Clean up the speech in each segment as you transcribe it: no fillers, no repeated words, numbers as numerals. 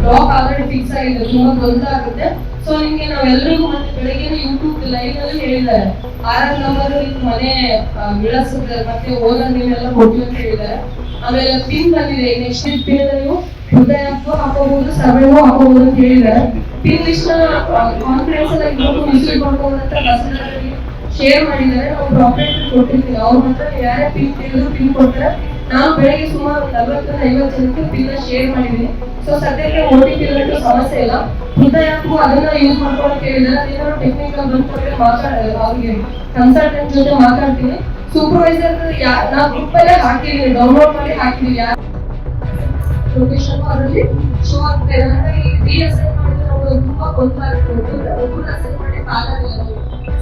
Block already fix ಆಗಿದೆ, ತುಂಬಾ ಗೊಂದಲ ಆಗುತ್ತೆ. ಸೊ ನಿಮ್ಗೆ ನಾವೆಲ್ಲರಿಗೂ ಮತ್ತೆ ಬೆಳಗ್ಗೆ ಯೂಟ್ಯೂಬ್ ಲೈವ್ ಅಲ್ಲಿ ಹೇಳಿದ್ದಾರೆ, 6 ನಂಬರ್ ಮನೆ ವಿಳಾಸದ ಮತ್ತೆ ಓನರ್ ನೀವೆಲ್ಲ ಕೊಡಿ ಅಂತ ಹೇಳಿದ್ದಾರೆ. ಆಮೇಲೆ ಪಿನ್ ಬಂದಿದೆ, ನೆಕ್ಸ್ಟ್ ಪಿನ್ ನೀವು ಹೃದಯ ಹಾಕೋಬಹುದು, ಸರ್ವೇನೂ ಹಾಕೋಬಹುದು ಅಂತ ಹೇಳಿದ್ದಾರೆ. ಪಿನ್ ಲಿಸ್ಟ್ ಕಾನ್ಫರೆನ್ಸ್ ಎಲ್ಲ ಇವತ್ತು ವಿಸಿಟ್ ಮಾಡ್ಬೋದಂತ ಶೇರ್ ಮಾಡಿದ್ದಾರೆ. ನಾವು ಪ್ರಾಪರ್ಟಿ ಕೊಟ್ಟಿರ್ತೀವಿ, ಅವ್ರ ಹತ್ರ ಯಾರೇ ಪಿನ್ ಕೇಳಿದ್ರು ಪಿನ್ ಕೊಡ್ತಾರೆ. ನಾನು ಬೆಳಗ್ಗೆ ಸುಮಾರು 40-50 ಜನಕ್ಕೆ ಪಿನ್ ಶೇರ್ ಮಾಡಿದ್ದೀನಿ. ಸೊ ಸದ್ಯಕ್ಕೆ OTP ಸಮಸ್ಯೆ ಇಲ್ಲ. ಹೃದಯಕ್ಕೂ ಅದನ್ನ ಯೂಸ್ ಮಾಡ್ಕೊಳಕ್ಕೆ ಹೇಳಿದ್ದಾರೆ. ಅದೇನಾದ್ರು ಟೆಕ್ನಿಕಲ್ ಬಂದ್ಕೊಂಡ್ರೆ ಅವ್ರಿಗೆ ಕನ್ಸಲ್ಟೆಂಟ್ ಜೊತೆ ಮಾತಾಡ್ತೀನಿ. ಸೂಪರ್ವೈಸರ್ ನಾವು ಗ್ರೂಪ್ ಅಲ್ಲೇ ಹಾಕಿದೀವಿ, ಡೌನ್ಲೋಡ್ ಮಾಡಿ ಹಾಕಿದೀವಿ. ಲೊಕೇಶನ್ ಅದರಲ್ಲಿ ಶೋ ಆಗ್ತಾ ಇದೆ. ರೀಅಸೈನ್ ಮಾಡಿದ್ರೆ ನಾವು ತುಂಬಾ ಗೊಂದಲ ಆಗ್ತದೆ. ಒಬ್ಬರು ಅಸೈನ್ ಮಾಡಿ ಕಾಲಾಗಿಲ್ಲ,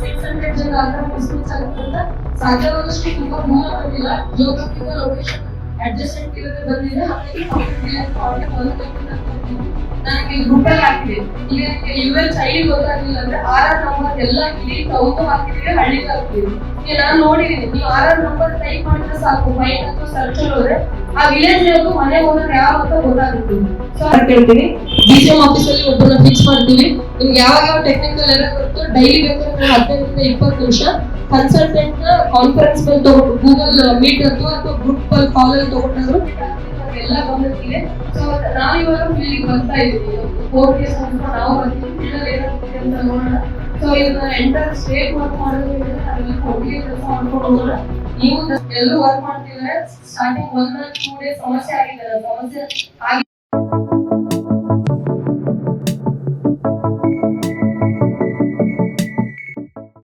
600 ಜನ ಆದ್ರೆ ಡಿಸ್ಮಿಸ್ ಆಗುತ್ತೆ. ಸಾಧ್ಯವಾದಷ್ಟು ತುಂಬಾ ದೂರ ಬಂದಿಲ್ಲ, ಜೋಗ್ರಫಿಕಲ್ ಲೊಕೇಶನ್ ಅಡ್ಜಸ್ಟ್ಮೆಂಟ್ ಇರೋದೇ ಬಂದಿದೆ. ನನಗೆ ಗ್ರೂಪ್ ಅಲ್ಲಿ ಹಾಕಿದೆ. ಈಗ UL ಚೈಲ್ಡ್ ಗೊತ್ತಾಗಿಲ್ಲ ಅಂದ್ರೆ RR ನಂಬರ್ ಎಲ್ಲ ಇಲ್ಲಿ ಟೌನ್ ಹಾಕಿದೀವಿ, ಹಳ್ಳಿಗೆ ಹಾಕಿದೀವಿ. ಈಗ ನಾನು ನೋಡಿದೀನಿ, ನೀವು RR ನಂಬರ್ ಟೈಪ್ ಮಾಡಿದ್ರೆ ಸಾಕು, ಫೈನ್ ಅಥವಾ ಸರ್ಚ್ ಹೋದ್ರೆ ಆ ವಿಲೇಜ್ ಇರೋದು ಮನೆ ಹೋದ್ರೆ ಯಾವ ಅಂತ ಗೊತ್ತಾಗುತ್ತೆ. ಸೊ ಕೇಳ್ತೀವಿ, DCM ಆಫೀಸಲ್ಲಿ ಒಬ್ಬರನ್ನ ಫಿಕ್ಸ್ ಮಾಡ್ತೀವಿ. ನಿಮ್ಗೆ ಯಾವ ಟೆಕ್ನಿಕಲ್ ಎರರ್ ಬರುತ್ತೋ ಡೈಲಿ ಬೇಕಾದ್ರೆ 15-20 ನಿಮಿಷ ಕನ್ಸಲ್ಟೆಂಟ್ ನ ಕಾನ್ಫರೆನ್ಸ್ ಮೇಲೆ ತಗೊಂಡು ಗೂಗಲ್ ಮೀಟ್ ಅಥವಾ ಗ್ರೂಪ್ ಕಾಲ್ ಅಲ್ಲಿ ತಗೊಂಡಾದ್ರು ಎಲ್ಲ ಬಂದಿರ್ತೀವಿ. ಸೊ ನಾವು ಇವಾಗ ಫೀಲ್ಡಿಗೆ ಬರ್ತಾ ಇದ್ದೀವಿ, 4 ಕೇಸ್ ನಾವು ಬರ್ತೀವಿ ಅಂತ ನೋಡೋಣ. ಸೊ ಇದನ್ನ ಎಂಟರ್ ಸ್ಟೇಟ್ ವರ್ಕ್ ಮಾಡೋದ್ರಿಂದ ನಾವೆಲ್ಲ ಒಟ್ಟಿಗೆ ಕೆಲಸ ಮಾಡ್ಕೊಂಡು ಹೋಗೋಣ. ನೀವು ಎಲ್ಲರೂ ವರ್ಕ್ ಮಾಡ್ತಿದ್ರೆ ಸ್ಟಾರ್ಟಿಂಗ್ 1 or 2 ಡೇಸ್ ಸಮಸ್ಯೆ ಆಗಿದೆ, ಸಮಸ್ಯೆ ಆಗಿ